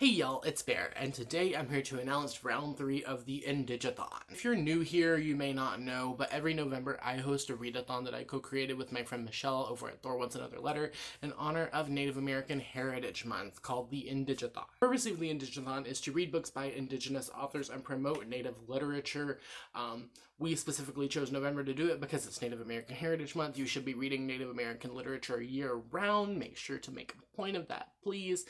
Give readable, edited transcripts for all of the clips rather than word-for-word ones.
Hey y'all, it's Bear, and today I'm here to announce round 3 of the IndigAthon. If you're new here, you may not know, but every November I host a readathon that I co-created with my friend Michelle over at Thor Wants Another Letter in honor of Native American Heritage Month, called the IndigAthon. The purpose of the IndigAthon is to read books by Indigenous authors and promote Native literature. We specifically chose November to do it because it's Native American Heritage Month. You should be reading Native American literature year-round. Make sure to make a point of that, please.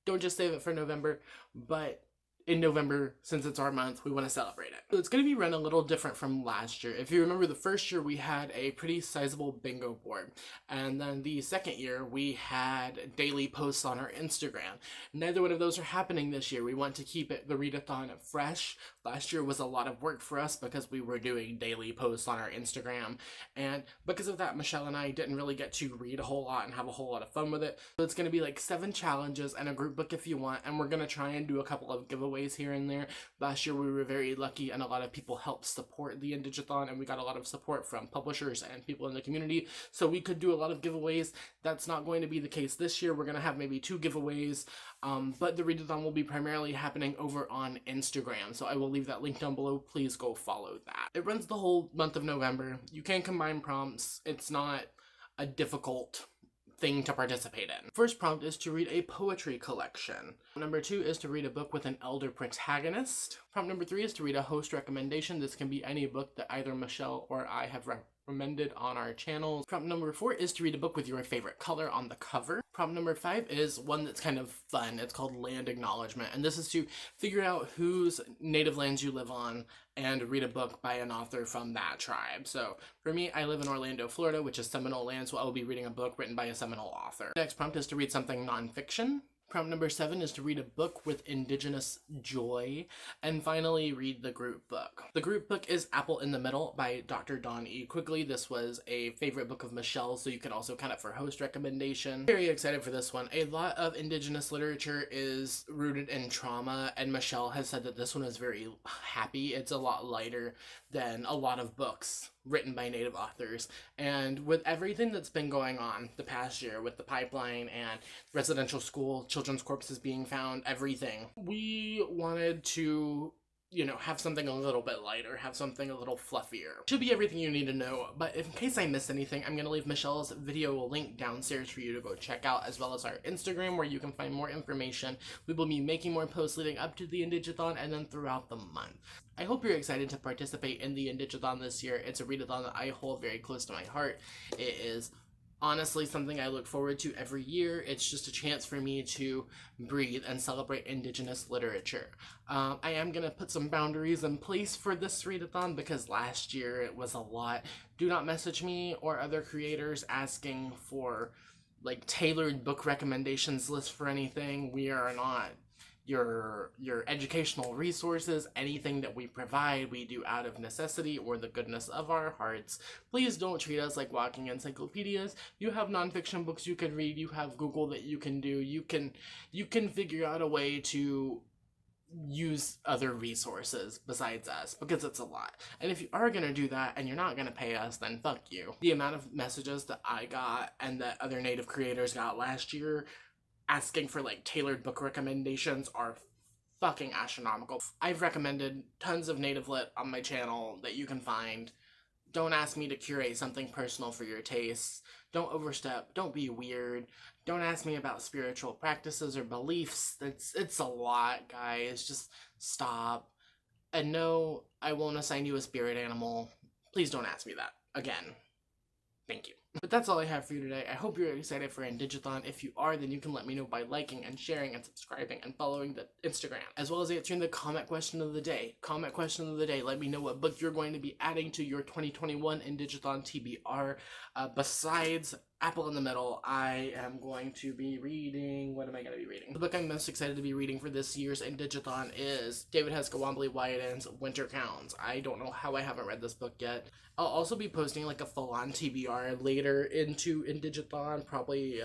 Don't just save it for November, but in November, since it's our month, we want to celebrate it. So it's going to be run a little different from last year. If you remember, the first year we had a pretty sizable bingo board, and then the second year we had daily posts on our Instagram. Neither one of those are happening this year. We want to keep the readathon fresh. Last year was a lot of work for us because we were doing daily posts on our Instagram, and because of that, Michelle and I didn't really get to read a whole lot and have a whole lot of fun with it. So it's going to be like 7 challenges and a group book if you want, and we're going to try and do a couple of giveaways here and there. Last year we were very lucky and a lot of people helped support the IndigAthon, and we got a lot of support from publishers and people in the community, so we could do a lot of giveaways. That's not going to be the case this year. We're going to have maybe 2 giveaways, but the readathon will be primarily happening over on Instagram, so I will leave that link down below. Please go follow that. It runs the whole month of November. You can combine prompts. It's not a difficult thing to participate in. First prompt is to read a poetry collection. Number 2 is to read a book with an elder protagonist. Prompt number 3 is to read a host recommendation. This can be any book that either Michelle or I have recommended on our channels. Prompt number 4 is to read a book with your favorite color on the cover. Prompt number 5 is one that's kind of fun. It's called Land Acknowledgement, and this is to figure out whose native lands you live on and read a book by an author from that tribe. So for me, I live in Orlando, Florida, which is Seminole land, so I will be reading a book written by a Seminole author. Next prompt is to read something nonfiction. Prompt number 7 is to read a book with Indigenous joy. And finally, read the group book. The group book is Apple in the Middle by Dr. Dani. Quickly, this was a favorite book of Michelle's, so you can also count it for host recommendation. Very excited for this one. A lot of Indigenous literature is rooted in trauma, and Michelle has said that this one is very happy. It's a lot lighter than a lot of books written by Native authors. And with everything that's been going on the past year with the pipeline and residential school, children's corpses being found, everything, we wanted to, have something a little bit lighter, have something a little fluffier. Should be everything you need to know, but in case I missed anything, I'm going to leave Michelle's video link downstairs for you to go check out, as well as our Instagram, where you can find more information. We will be making more posts leading up to the IndigAthon and then throughout the month. I hope you're excited to participate in the IndigAthon this year. It's a readathon that I hold very close to my heart. It is honestly something I look forward to every year. It's just a chance for me to breathe and celebrate Indigenous literature. I am going to put some boundaries in place for this readathon because last year it was a lot. Do not message me or other creators asking for tailored book recommendations list for anything. We are not your educational resources. Anything that we provide, we do out of necessity or the goodness of our hearts. Please don't treat us like walking encyclopedias. You have nonfiction books you can read. You have Google that you can do. You can figure out a way to use other resources besides us, because it's a lot. And if you are going to do that and you're not going to pay us, then fuck you. The amount of messages that I got and that other Native creators got last year asking for tailored book recommendations are fucking astronomical. I've recommended tons of Native lit on my channel that you can find. Don't ask me to curate something personal for your tastes. Don't overstep. Don't be weird. Don't ask me about spiritual practices or beliefs. It's a lot, guys. Just stop. And no, I won't assign you a spirit animal. Please don't ask me that again. Thank you. But that's all I have for you today. I hope you're excited for IndigAthon. If you are, then you can let me know by liking and sharing and subscribing and following the Instagram, as well as answering the comment question of the day. Comment question of the day. Let me know what book you're going to be adding to your 2021 IndigAthon TBR. Besides Apple in the Middle, I am going to be reading... What am I going to be reading? The book I'm most excited to be reading for this year's IndigAthon is David Heskawambly Wyatt's Winter Counts. I don't know how I haven't read this book yet. I'll also be posting a full-on TBR later into IndigAthon, probably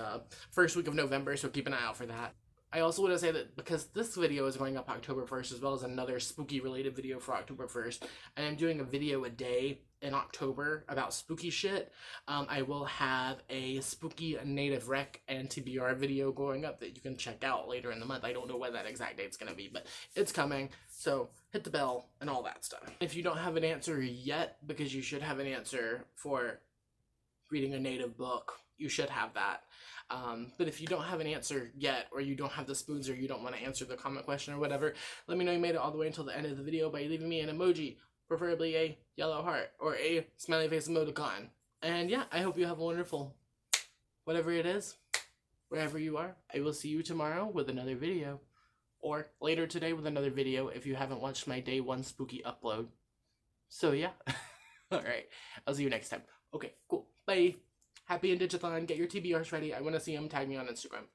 first week of November, so keep an eye out for that. I also want to say that because this video is going up October 1st, as well as another spooky related video for October 1st, and I'm doing a video a day in October about spooky shit, I will have a spooky native rec and TBR video going up that you can check out later in the month. I don't know when that exact date's going to be, but it's coming, so hit the bell and all that stuff. If you don't have an answer yet, because you should have an answer for reading a native book, you should have that. But if you don't have an answer yet, or you don't have the spoons, or you don't want to answer the comment question or whatever, let me know you made it all the way until the end of the video by leaving me an emoji, preferably a yellow heart or a smiley face emoticon. And yeah, I hope you have a wonderful whatever it is, wherever you are. I will see you tomorrow with another video, or later today with another video if you haven't watched my day 1 spooky upload. So yeah, alright, I'll see you next time. Okay, cool, bye. Happy IndigAthon. Get your TBRs ready. I want to see them. Tag me on Instagram.